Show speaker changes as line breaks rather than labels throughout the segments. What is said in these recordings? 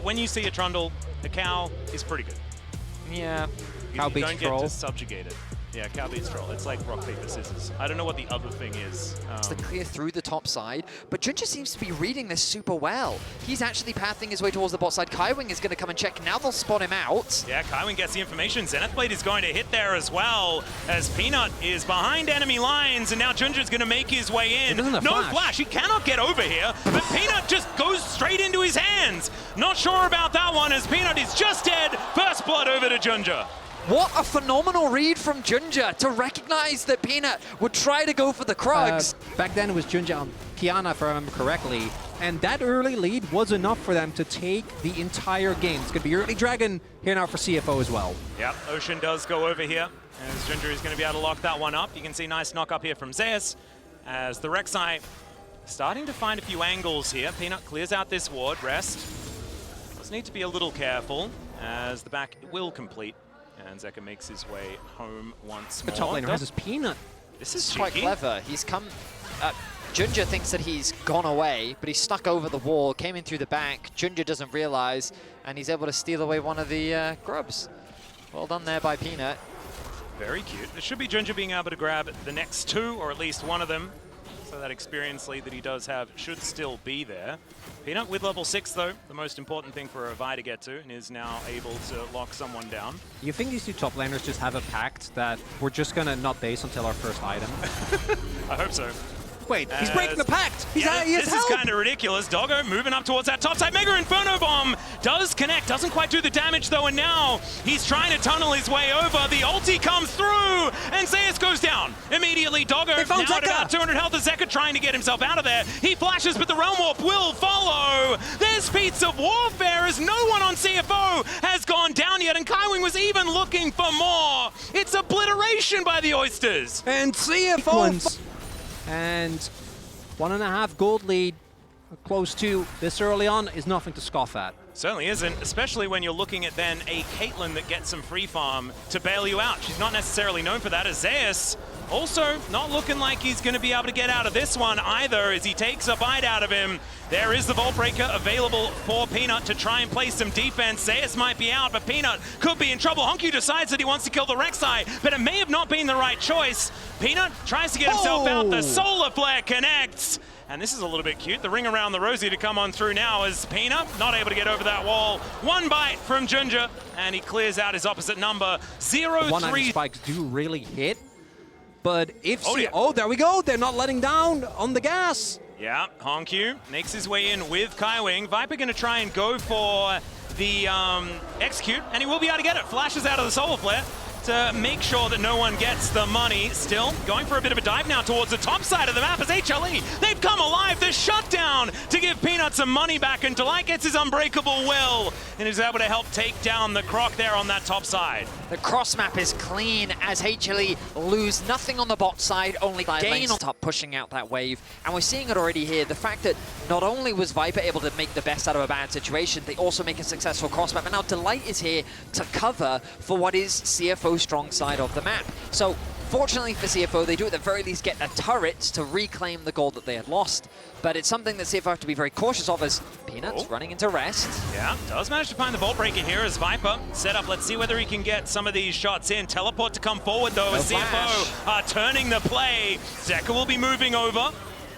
when you see a Trundle, the cow is pretty good.
Yeah.
You don't get to subjugate it. Yeah, cow beats troll. It's like rock, paper, scissors. I don't know what the other thing is.
It's the clear through the top side, but Junja seems to be reading this super well. He's actually pathing his way towards the bot side. Kaiwing is going to come and check. Now they'll spot him out.
Yeah, Kaiwing gets the information. Zenith Blade is going to hit there as well, as Peanut is behind enemy lines, and now Junja's going to make his way in. No flash. He cannot get over here, but Peanut just goes straight into his hands. Not sure about that one, as Peanut is just dead. First blood over to Junja.
What a phenomenal read from Junja to recognize that Peanut would try to go for the Krugs.
Back then it was Junja on Kiana, if I remember correctly, and that early lead was enough for them to take the entire game. It's going to be early Dragon here now for CFO as well.
Yep, Ocean does go over here, as Junja is going to be able to lock that one up. You can see nice knock up here from Zeus, as the Rek'Sai starting to find a few angles here. Peanut clears out this ward, rest. Does need to be a little careful, as the back will complete. And Zeka makes his way home once more.
The top laner has his Peanut.
This is
quite clever. He's come... Junja thinks that he's gone away, but he's stuck over the wall, came in through the back. Junja doesn't realize, and he's able to steal away one of the grubs. Well done there by Peanut.
Very cute. It should be Junja being able to grab the next two, or at least one of them. So that experience lead that he does have should still be there. Peanut with level 6 though, the most important thing for a Vi to get to, and is now able to lock someone down.
You think these two top laners just have a pact that we're just gonna not base until our first item?
I hope so.
Wait, he's breaking the pact! He has
this is kind of ridiculous. Doggo moving up towards that top side. Mega Inferno Bomb does connect, doesn't quite do the damage though, and now he's trying to tunnel his way over. The ulti comes through, and Zeus goes down. Immediately, Doggo now at about 200 health. Zeka trying to get himself out of there. He flashes, but the Realm Warp will follow. There's feats of warfare, as no one on CFO has gone down yet, and Kaiwing was even looking for more. It's obliteration by the Oysters.
And CFO... And 1.5 gold lead, close to this early on, is nothing to scoff at.
Certainly isn't, especially when you're looking at then a Caitlyn that gets some free farm to bail you out. She's not necessarily known for that, as Zeus also not looking like he's going to be able to get out of this one either, as he takes a bite out of him. There is the Vault Breaker available for Peanut to try and play some defense. Zeus might be out, but Peanut could be in trouble. Honku decides that he wants to kill the Rek'Sai, but it may have not been the right choice. Peanut tries to get himself out. The Solar Flare connects. And this is a little bit cute. The ring around the Rosie to come on through now, as Peanut not able to get over that wall. One bite from Junja, and he clears out his opposite number. 0-3.
One spikes do really hit, but if there we go. They're not letting down on the gas.
Yeah, Honku makes his way in with Kaiwing. Viper going to try and go for the execute, and he will be able to get it. Flashes out of the Solar Flare to make sure that no one gets the money. Still going for a bit of a dive now towards the top side of the map as HLE, they've come alive. The shutdown to give Peanut some money back, and Delight gets his unbreakable will and is able to help take down the Croc there on that top side.
The cross map is clean as HLE lose nothing on the bot side, only gain on top, pushing out that wave. And we're seeing it already here. The fact that not only was Viper able to make the best out of a bad situation, they also make a successful cross map. And now Delight is here to cover for what is CFO's strong side of the map. So fortunately for CFO, they do at the very least get a turret to reclaim the gold that they had lost. But it's something that CFO have to be very cautious of, as Peanut's running into rest.
Yeah, does manage to find the Vault Breaker here as Viper set up. Let's see whether he can get some of these shots in. Teleport to come forward though, as CFO are turning the play. Zeka will be moving over.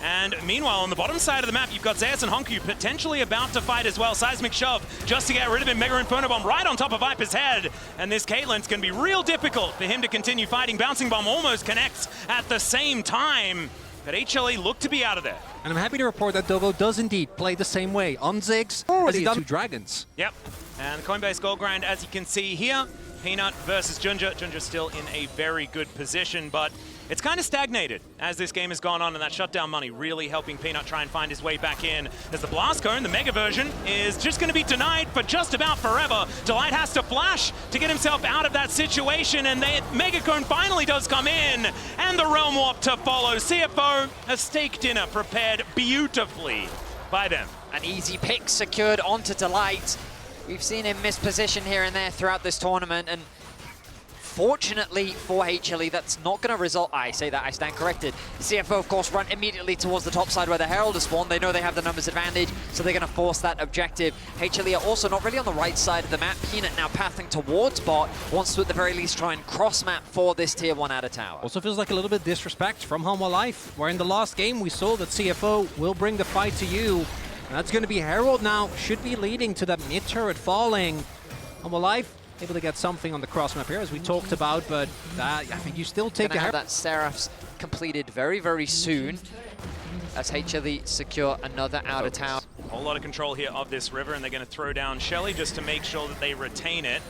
And meanwhile, on the bottom side of the map, you've got Zeus and Honku potentially about to fight as well. Seismic shove just to get rid of him. Mega Inferno Bomb right on top of Viper's head. And this Caitlyn's going to be real difficult for him to continue fighting. Bouncing Bomb almost connects at the same time. But HLE look to be out of there.
And I'm happy to report that Dogo does indeed play the same way on Ziggs as he done two Dragons.
Yep. And the Coinbase Gold Grind, as you can see here, Peanut versus Junja. Junja still in a very good position, but it's kind of stagnated as this game has gone on, and that shutdown money really helping Peanut try and find his way back in. As the Blast Cone, the Mega version, is just going to be denied for just about forever. Delight has to flash to get himself out of that situation, and the Mega Cone finally does come in, and the Realm Warp to follow. CFO, a steak dinner prepared beautifully by them.
An easy pick secured onto Delight. We've seen him miss position here and there throughout this tournament, and Unfortunately for HLE, that's not going to result. I say that, I stand corrected. CFO, of course, run immediately towards the top side where the Herald is spawned. They know they have the numbers advantage, so they're going to force that objective. HLE are also not really on the right side of the map. Peanut now pathing towards bot, wants to at the very least try and cross map for this tier 1 outer tower.
Also feels like a little bit disrespect from Hanwha Life, where in the last game we saw that CFO will bring the fight to you. And that's going to be Herald now, should be leading to that mid turret falling. Hanwha Life able to get something on the cross map here, as we talked about, but I think you still take
Gonna have that Seraphs completed very, very soon as HLE secure another outer tower.
A whole lot of control here of this river, and they're going to throw down Shelly just to make sure that they retain it.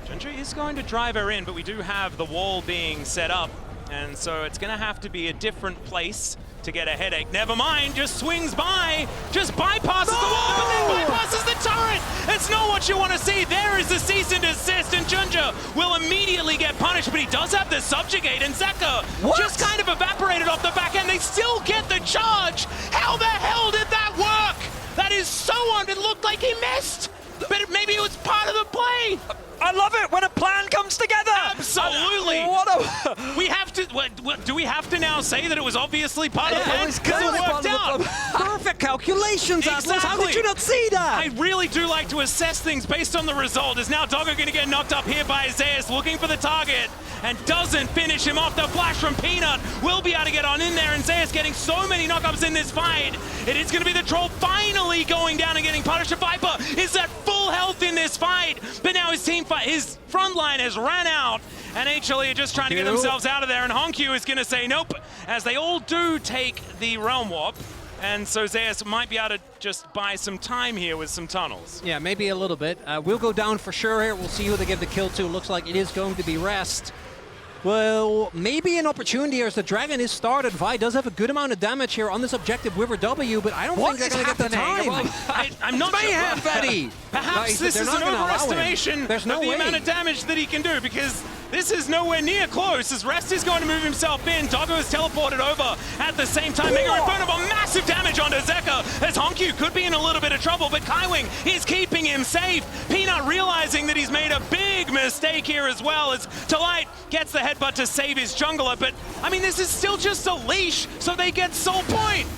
Ginger is going to drive her in, but we do have the wall being set up, and so it's going to have to be a different place to get a headache. Never mind, just swings by, just bypasses the wall, but then bypasses the turret. It's not what you want to see. There is the cease and desist, and Ginger will immediately get punished, but he does have the subjugate, and Zeka just kind of evaporated off the back end. They still get the charge. How the hell did that work? That is so it looked like he missed, but maybe it was part of the play.
I love it when a plan comes together.
Absolutely. We have to. Do we have to now say that it was obviously part of the plan? Because it worked out.
Perfect calculations,
Exactly.
Atlas. How did you not see that?
I really do like to assess things based on the result. Is now Doggo going to get knocked up here by Zeus, looking for the target, and doesn't finish him off. The flash from Peanut will be able to get on in there, and Zeus getting so many knockups in this fight. It is going to be the troll finally going down and getting punished. Viper is at full health in this fight, but now his front line has ran out, and HLE are just trying to get themselves out of there, and Honkyu is going to say nope, as they all do take the Realm Warp, and so Zeus might be able to just buy some time here with some tunnels.
Yeah, maybe a little bit. We'll go down for sure here. We'll see who they give the kill to. Looks like it is going to be Rest. Well, maybe an opportunity here as the Dragon is started. Vi does have a good amount of damage here on this objective with her W, but I don't think they're going to get the time.
I'm not
Mayhem,
sure.
Betty!
Perhaps this is an overestimation of the amount of damage that he can do, because this is nowhere near close, as Rest is going to move himself in. Doggo is teleported over at the same time. Mega Inferno Bomb, massive damage onto Zeka, as Honkyu could be in a little bit of trouble, but Kaiwing is keeping him safe. Peanut realizing that he's made a big mistake here as well, as Delight gets the headbutt to save his jungler, but I mean, this is still just a leash, so they get soul point.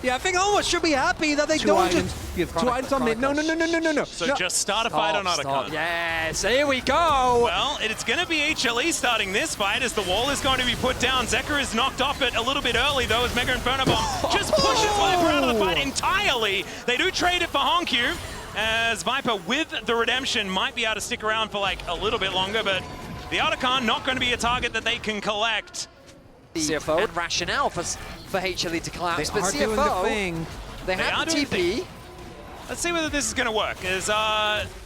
Yeah, I think Hanwha should be happy that they don't just give 2 items on mid. No.
So just start a fight on Otacon.
Yes, here we go.
Well, it's going to be HLE starting this fight, as the wall is going to be put down. Zeka is knocked off it a little bit early, though, as Mega Inferno Bomb just pushes Viper out of the fight entirely. They do trade it for Honkyu, as Viper with the redemption might be able to stick around for like a little bit longer, but the Otacon not going to be a target that they can collect.
CFO and rationale for HLE to collapse, but CFO, they have the TP.
Let's see whether this is going to work, as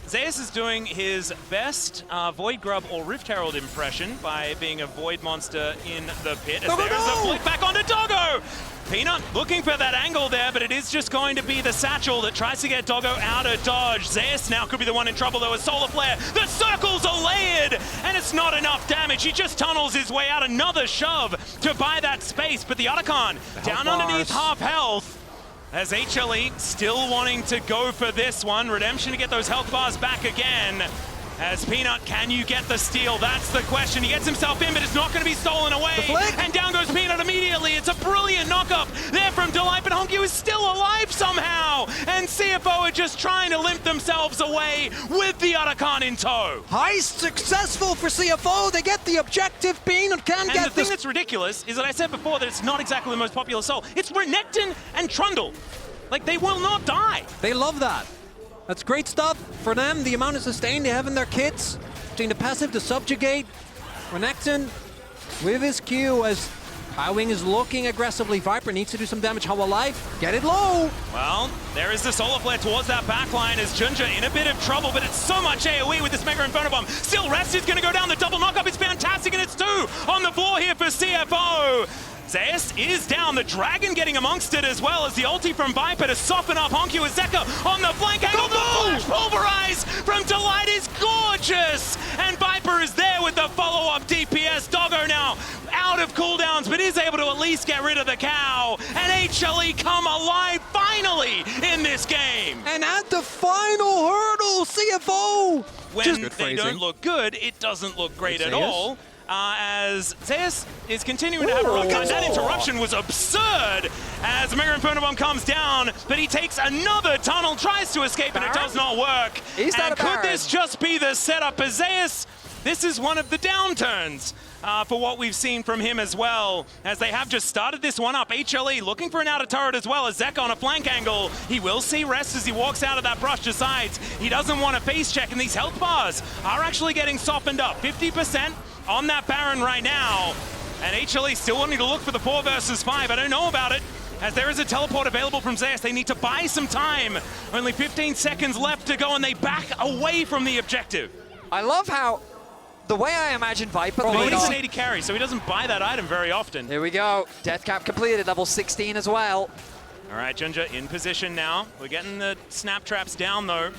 Zeus is doing his best Void Grub or Rift Herald impression by being a Void monster in the pit. As there's the flick back onto Doggo! Peanut looking for that angle there, but it is just going to be the satchel that tries to get Doggo out of dodge. Zeus now could be the one in trouble, though, with Solar Flare. The circles are layered, and it's not enough damage. He just tunnels his way out. Another shove to buy that space, but the Otacon down underneath half health, as HLE still wanting to go for this one. Redemption to get those health bars back again. As Peanut, can you get the steal? That's the question. He gets himself in, but it's not going to be stolen away. And down goes Peanut immediately. It's a brilliant knockup there from Delight, but Honkyu is still alive somehow. And CFO are just trying to limp themselves away with the Otacon in tow.
Heist successful for CFO. They get the objective. Peanut can get
the thing that's ridiculous is that I said before that it's not exactly the most popular soul. It's Renekton and Trundle. Like, they will not die.
They love that. That's great stuff for them. The amount of sustain they have in their kits, between the passive, the subjugate, Renekton with his Q as Kaiwing is looking aggressively. Viper needs to do some damage. Hanwha Life, get it low.
Well, there is the Solar Flare towards that backline as Ginger in a bit of trouble, but it's so much AoE with this Mega Inferno Bomb. Still, Rest is going to go down. The double knockup is fantastic, and it's 2 on the floor here for CFO. Zeus is down, the Dragon getting amongst it as well, as the ulti from Viper to soften up Honkyu. As Zeka on the flank angle. The flash pulverize from Delight is gorgeous, and Viper is there with the follow-up DPS. Doggo now out of cooldowns, but is able to at least get rid of the cow, and HLE come alive finally in this game.
And at the final hurdle, CFO!
When
Good
they
phrasing.
don't look good, it doesn't look great at
Zeus.
all. As Zeus is continuing to have a rough time. That interruption was absurd as the Mega Inferno Bomb comes down, but he takes another tunnel, tries to escape, and it does not work.
Is that
and
a
could
Baron?
this just be the setup? As Zeus, this is one of the downturns for what we've seen from him as well, as they have just started this one up. HLE looking for an outer turret as well as Zeka on a flank angle. He will see Rest as he walks out of that brush, decides he doesn't want to face check, and these health bars are actually getting softened up. 50% on that Baron right now, and HLE still wanting to look for the 4 versus 5. I don't know about it, as there is a teleport available from Zeus. They need to buy some time. Only 15 seconds left to go, and they back away from the objective.
I love how, the way I imagine Viper...
Well, he's an 80 carry, so he doesn't buy that item very often.
Here we go. Death cap completed, level 16 as well.
All right, Junja in position now. We're getting the snap traps down, though.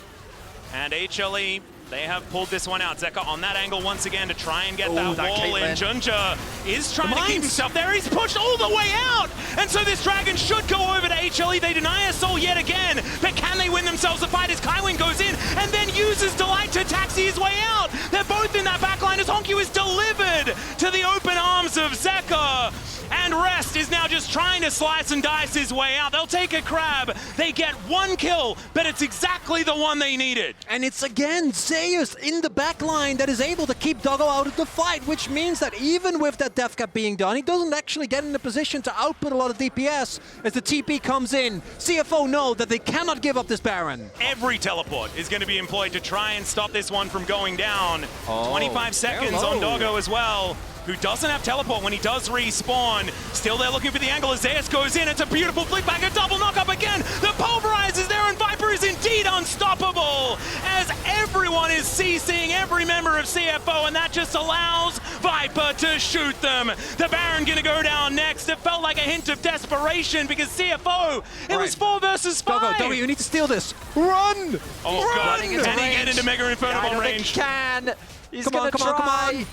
And HLE, they have pulled this one out. Zeka on that angle once again to try and get that wall in. Junja is trying to keep himself there. He's pushed all the way out. And so this Dragon should go over to HLE. They deny a soul yet again. But can they win themselves a fight as Kaiwing goes in and then uses Delight to taxi his way out? They're both in that backline as Honkyu is delivered to the open arms of Zeka. And Rest is now just trying to slice and dice his way out. They'll take a crab. They get 1 kill, but it's exactly the one they needed.
And it's again Zeus in the back line that is able to keep Doggo out of the fight, which means that even with that death cap being done, he doesn't actually get in a position to output a lot of DPS as the TP comes in. CFO know that they cannot give up this Baron.
Every teleport is going to be employed to try and stop this one from going down. 25 seconds on Doggo as well, who doesn't have teleport when he does respawn. Still there looking for the angle as Zeus goes in. It's a beautiful flick back, a double knock up again. The pulverize is there, and Viper is indeed unstoppable as everyone is CCing every member of CFO, and that just allows Viper to shoot them. The Baron gonna go down next. It felt like a hint of desperation because CFO, it was 4 versus 5.
Doggo, you need to steal this. Run!
Oh, God. Can he get into Mega Inferno Bomb range?
He can. He's
Come
gonna
on, come on, come
try.
on.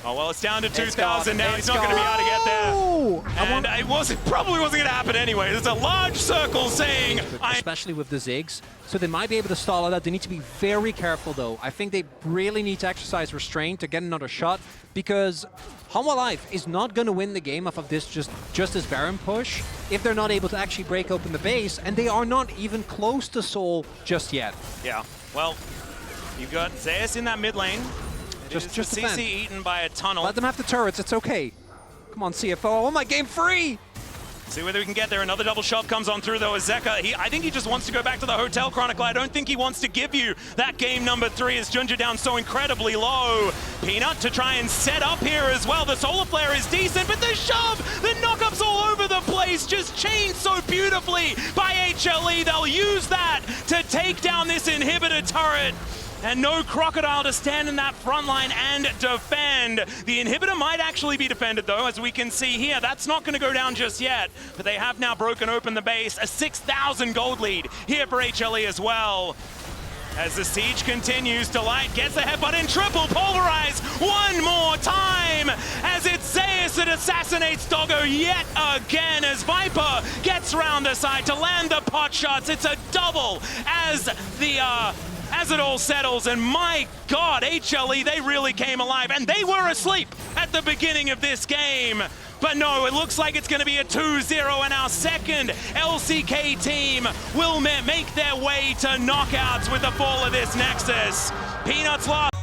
Oh, well, it's down to 2,000
gone.
now. He's not going to be able to get there.
Oh!
And it probably wasn't going to happen anyway. There's a large circle saying...
Especially with the Ziggs, so they might be able to stall it out. They need to be very careful, though. I think they really need to exercise restraint to get another shot, because Hanwha Life is not going to win the game off of this just this Baron push if they're not able to actually break open the base, and they are not even close to Soul just yet.
Yeah, well, you've got Zeus in that mid lane.
Just
CC
defend.
eaten by a tunnel.
Let them have the turrets, it's okay. Come on, CFO, I want my game free!
See whether we can get there. Another double shot comes on through, though, as Zeka. I think he just wants to go back to the Hotel Chronicle. I don't think he wants to give you that game number 3 as Junja down so incredibly low. Peanut to try and set up here as well. The Solar Flare is decent, but the shove, the knockups all over the place, just chained so beautifully by HLE. They'll use that to take down this inhibitor turret. And no Crocodile to stand in that front line and defend. The inhibitor might actually be defended, though, as we can see here. That's not going to go down just yet, but they have now broken open the base. A 6,000 gold lead here for HLE as well. As the siege continues, Delight gets the headbutt in, triple pulverize one more time as it's Zeus that assassinates Doggo yet again as Viper gets round the side to land the pot shots. It's a double as it all settles, and my God, HLE, they really came alive, and they were asleep at the beginning of this game. But no, it looks like it's going to be a 2-0, and our second LCK team will make their way to knockouts with the fall of this Nexus. Peanuts lost.